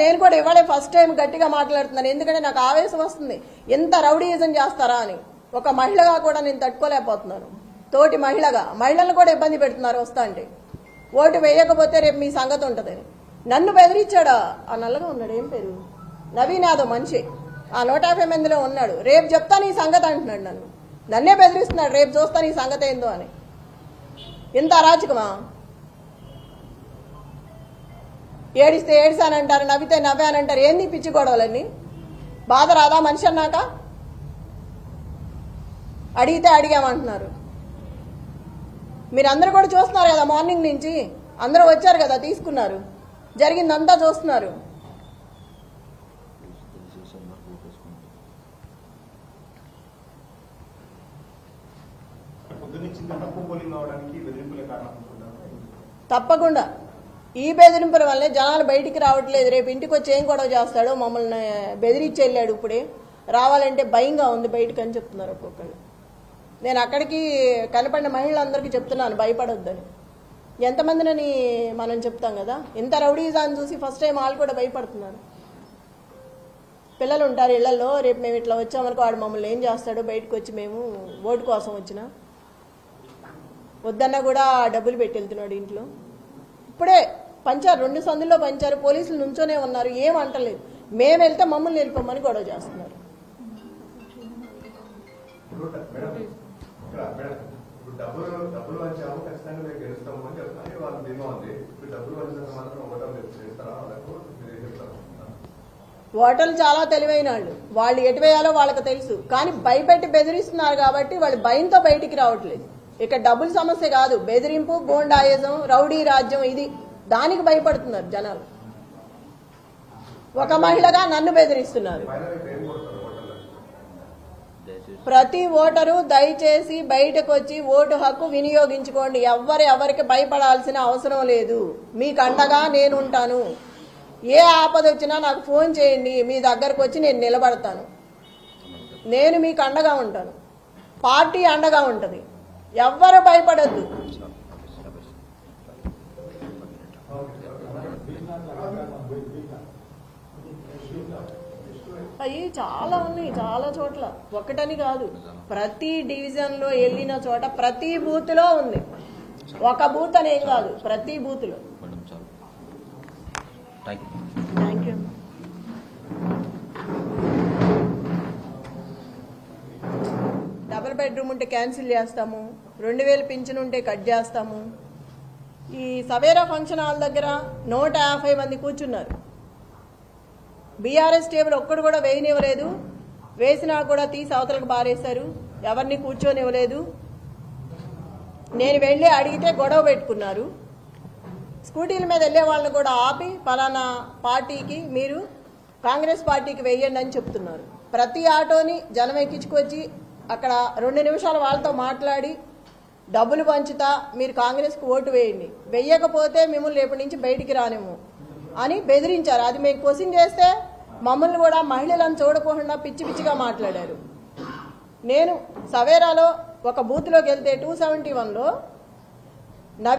నేను కూడా ఇవాళే ఫస్ట్ టైం గట్టిగా మాట్లాడుతున్నాను. ఎందుకంటే నాకు ఆవేశం వస్తుంది. ఎంత రౌడీయిజం చేస్తారా అని. ఒక మహిళగా కూడా నేను తట్టుకోలేకపోతున్నాను. తోటి మహిళలను కూడా ఇబ్బంది పెడుతున్నారు వస్తా అంటే. ఓటు వేయకపోతే రేపు మీ సంగతి ఉంటుందని నన్ను బెదిరించాడా. ఆ నల్లగా ఉన్నాడు, ఏం పేరు, నవీన్ యాదవ్ మనిషి, ఆ 150 మందిలో ఉన్నాడు. రేపు చెప్తాను ఈ సంగతి అంటున్నాడు. నన్నే బెదిరిస్తున్నాడు, రేపు చూస్తాను ఈ సంగతి ఏందో అని. ఇంత అరాచకమా? ఏడిస్తే ఏడిసానంటారు, నవ్వితే నవ్వానంటారు. ఏంది పిచ్చి గొడవలన్నీ? బాధ రాదా మనిషి అన్నాక? అడిగితే అడిగామంటున్నారు. మీరందరూ కూడా చూస్తున్నారు కదా, మార్నింగ్ నుంచి అందరూ వచ్చారు కదా, తీసుకున్నారు, జరిగిందంతా చూస్తున్నారు. తప్పకుండా ఈ బెదిరింపుల వల్లే జనాలు బయటికి రావట్లేదు. రేపు ఇంటికి వచ్చి ఏం గొడవ చేస్తాడో, మమ్మల్ని బెదిరించి వెళ్ళాడు, ఇప్పుడే రావాలంటే భయంగా ఉంది బయటకు అని చెప్తున్నారు ఒక్కొక్కళ్ళు. నేను అక్కడికి కనపడిన మహిళలందరికీ చెప్తున్నాను భయపడొద్దని. ఎంతమందినని మనం చెప్తాం కదా. ఇంత రౌడీజాన్ని చూసి ఫస్ట్ టైం వాళ్ళు కూడా భయపడుతున్నారు. పిల్లలు ఉంటారు ఇళ్లలో, రేపు మేము ఇట్లా వచ్చామనుకో వాడు మమ్మల్ని ఏం చేస్తాడో, బయటకు వచ్చి మేము ఓటు కోసం వచ్చినా వద్దన్నా కూడా డబ్బులు పెట్టి వెళ్తున్నాడు ఇంట్లో. ఇప్పుడే పంచారు, 2 సందుల్లో పంచారు, పోలీసులు నుంచోనే ఉన్నారు, ఏం అంటలేదు. మేము వెళ్తే మమ్మల్ని వెళ్ళిపోమని గొడవ చేస్తున్నారు. ఓటర్లు చాలా తెలివైన వాళ్ళు ఎటు వేయాలో వాళ్ళకి తెలుసు. కానీ భయపెట్టి బెదిరిస్తున్నారు కాబట్టి వాళ్ళు భయంతో బయటికి రావట్లేదు. ఇక డబ్బుల సమస్య కాదు, బెదిరింపు, గోండాయిజం, రౌడీ రాజ్యం, ఇది దానికి భయపడుతున్నారు జనాలు. ఒక మహిళగా నన్ను బెదిరిస్తున్నారు. ప్రతి ఓటరు దయచేసి బయటకు వచ్చి ఓటు హక్కు వినియోగించుకోండి. ఎవరికి భయపడాల్సిన అవసరం లేదు. మీకు అండగా నేను ఉంటాను. ఏ ఆపద వచ్చినా నాకు ఫోన్ చేయండి, మీ దగ్గరకు వచ్చి నేను నిలబడతాను. నేను మీకు అండగా ఉంటాను, పార్టీ అండగా ఉంటుంది. ఎవ్వరు భయపడద్దు. అవి చాలా ఉన్నాయి, చాలా చోట్ల, ఒకటని కాదు. ప్రతి డివిజన్లో వెళ్ళిన చోట ప్రతి బూత్లో ఉంది. ఒక బూత్ అనేం కాదు, ప్రతి బూత్లో. Thank you. డబుల్ బెడ్రూమ్ ఉంటే క్యాన్సిల్ చేస్తాము, 2000 పింఛన్ ఉంటే కట్ చేస్తాము. ఈ సవేరా ఫంక్షన్ హాల్ దగ్గర 150 మంది కూర్చున్నారు. బీఆర్ఎస్ టేబుల్ ఒక్కడు కూడా వేయనివ్వలేదు. వేసినా కూడా తీసి అవతలకు బారేశారు. ఎవరిని కూర్చొనివ్వలేదు. నేను వెళ్ళి అడిగితే గొడవ పెట్టుకున్నారు. స్కూటీల మీద వెళ్ళే వాళ్ళని కూడా ఆపి పలానా పార్టీకి, మీరు కాంగ్రెస్ పార్టీకి వేయండి అని చెప్తున్నారు. ప్రతి ఆటోని జనం ఎక్కించుకొచ్చి అక్కడ 2 నిమిషాలు వాళ్ళతో మాట్లాడి డబ్బులు పంచుతా, మీరు కాంగ్రెస్కి ఓటు వేయండి, వెయ్యకపోతే మిమ్మల్ని రేపటి నుంచి బయటికి రానేమో అని బెదిరించారు. అది మేము క్వశ్చన్ చేస్తే మమ్మల్ని కూడా మహిళలను చూడకుండా పిచ్చి పిచ్చిగా మాట్లాడారు. నేను సవేరాలో ఒక బూత్లోకి వెళ్తే 271లో